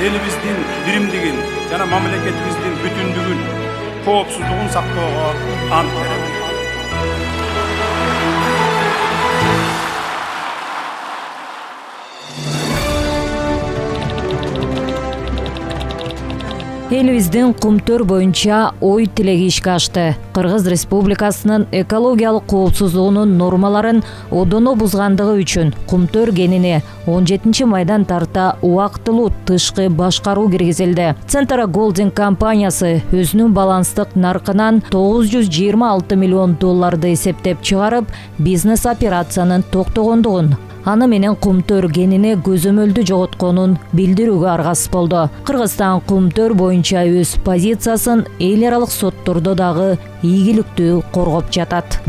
элибиздин биримдигин жана мамлекетибиздин бүтүндүгүн, коопсуздугун сактоого ант берем. Элибиздин Кумтөр боюнча ой тилеги ишке ашты. Кыргыз Республикасынын экологиялык коопсуздугунун нормаларын одоно бузгандыгы үчүн Кумтөр кенине 17 майдан тарта убактылуу тышкы башкаруу киргизилди. Центра Голдинг компаниясы өзүнүн баланстык наркынан $926 миллион эсептеп чыгарып, бизнес операциянын токтогондугун, аны менен Кумтөр кенине көзөмөлдү жоготконун билдирүүгө аргасыз болду. Кыргызстан Кумтөр боюнча өз позициясын эл аралык соттордо дагы ийгиликтүү коргоп жатат.